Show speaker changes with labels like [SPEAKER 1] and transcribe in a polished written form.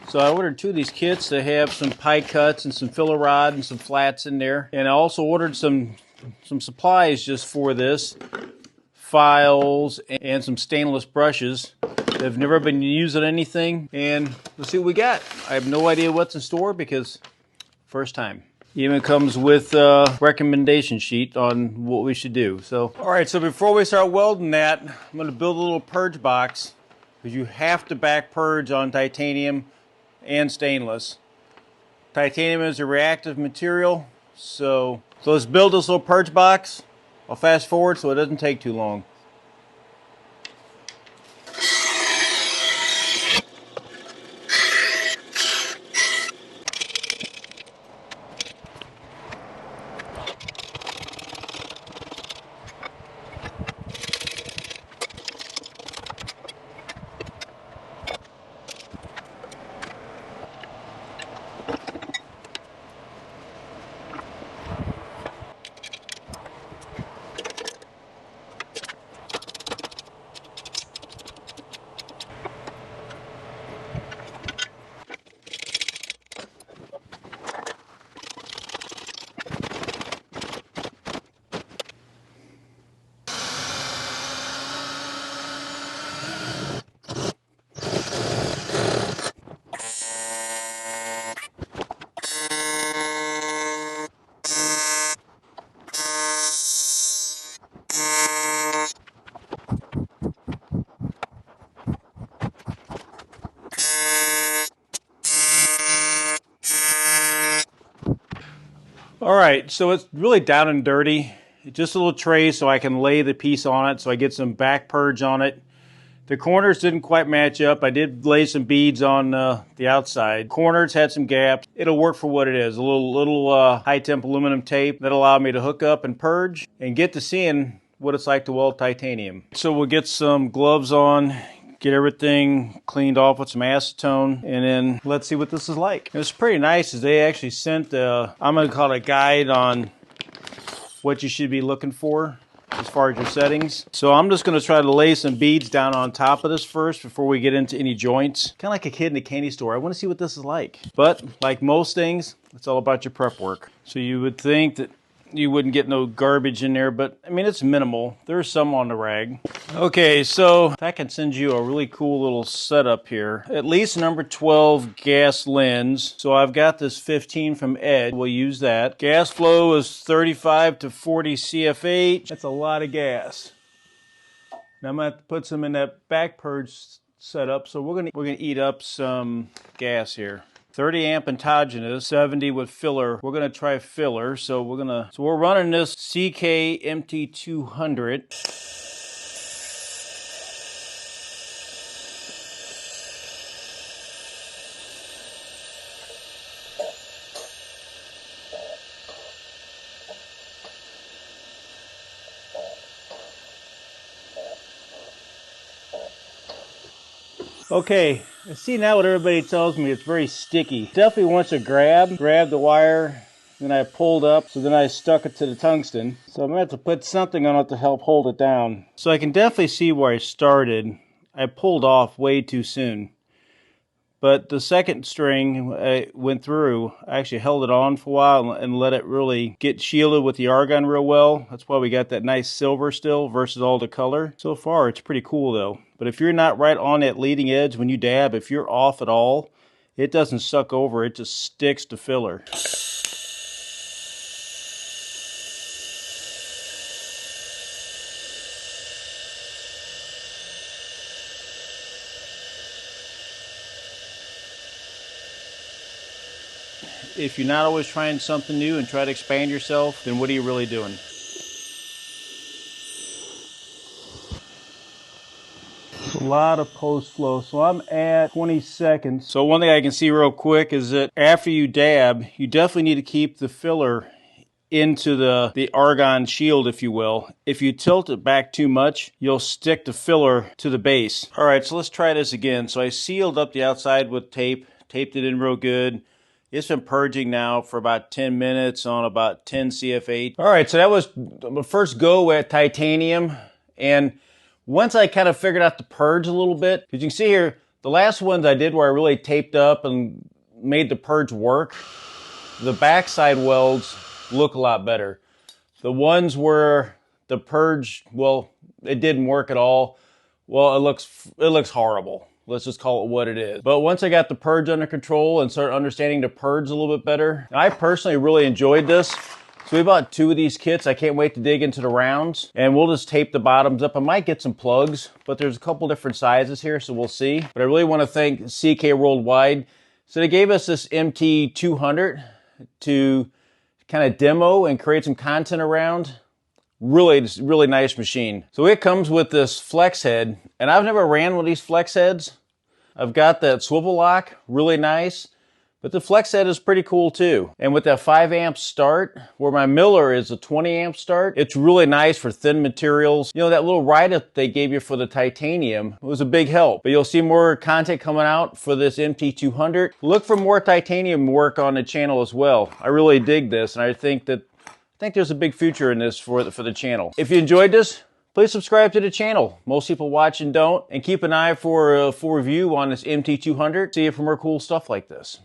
[SPEAKER 1] So I ordered 2 of these kits. They have some pie cuts and some filler rod and some flats in there. And I also ordered some supplies just for this. Files and some stainless brushes. They've never been used on anything. And let's see what we got. I have no idea what's in store because first time. Even comes with a recommendation sheet on what we should do. So, all right, so before we start welding that, I'm gonna build a little purge box because you have to back purge on titanium and stainless. Titanium is a reactive material, so let's build this little purge box. I'll fast forward so it doesn't take too long. All right, so it's really down and dirty. Just a little tray so I can lay the piece on it so I get some back purge on it. The corners didn't quite match up. I did lay some beads on the outside. Corners had some gaps. It'll work for what it is. A little high temp aluminum tape that allowed me to hook up and purge and get to seeing what it's like to weld titanium. So we'll get some gloves on, get everything cleaned off with some acetone, and then let's see what this is like. It was pretty nice is they actually sent I'm gonna call it a guide on what you should be looking for as far as your settings. So I'm just gonna try to lay some beads down on top of this first before we get into any joints. Kind of like a kid in a candy store. I wanna see what this is like. But like most things, it's all about your prep work. So you would think that you wouldn't get no garbage in there, but I mean, it's minimal. There's some on the rag. Okay, so that can send you a really cool little setup here. At least number 12 gas lens. So I've got this 15 from Edge. We'll use that. Gas flow is 35 to 40 CFH. That's a lot of gas. Now I'm gonna have to put some in that back purge setup. So we're gonna eat up some gas here. 30 amp endogenous, 70 with filler. We're gonna try filler, so we're running this CK MT200. Okay, I see now what everybody tells me, it's very sticky. Definitely wants to grab the wire, then I pulled up, so then I stuck it to the tungsten. So I'm gonna have to put something on it to help hold it down. So I can definitely see where I started. I pulled off way too soon. But the second string I went through, I actually held it on for a while and let it really get shielded with the argon real well. That's why we got that nice silver still versus all the color. So far, it's pretty cool though. But if you're not right on that leading edge when you dab, if you're off at all, it doesn't suck over, it just sticks to filler. If you're not always trying something new and try to expand yourself, then what are you really doing? A lot of post flow, so I'm at 20 seconds. So one thing I can see real quick is that after you dab, you definitely need to keep the filler into the argon shield, if you will. If you tilt it back too much, you'll stick the filler to the base. All right, so let's try this again. So I sealed up the outside with tape, taped it in real good. It's been purging now for about 10 minutes on about 10 CFH. All right, so that was the first go at titanium. And once I kind of figured out the purge a little bit, as you can see here, The last ones I did where I really taped up and made the purge work, the backside welds look a lot better. The ones where the purge, well, it didn't work at all, well, it looks horrible. Let's just call it what it is. But once I got the purge under control and started understanding the purge a little bit better, I personally really enjoyed this. So we bought 2 of these kits. I can't wait to dig into the rounds. And we'll just tape the bottoms up. I might get some plugs, but there's a couple different sizes here, so we'll see. But I really want to thank CK Worldwide. So they gave us this MT200 to kind of demo and create some content around. Really nice machine. So it comes with this flex head, and I've never ran one of these flex heads. I've got that swivel lock, really nice, but the flex head is pretty cool too. And with that 5 amp start, where my Miller is a 20 amp start, it's really nice for thin materials. You know, that little write-up they gave you for the titanium was a big help. But you'll see more content coming out for this MT200. Look for more titanium work on the channel as well. I really dig this, and I think there's a big future in this for the channel. If you enjoyed this, please subscribe to the channel. Most people watch and don't. And keep an eye for a full review on this MT200. See you for more cool stuff like this.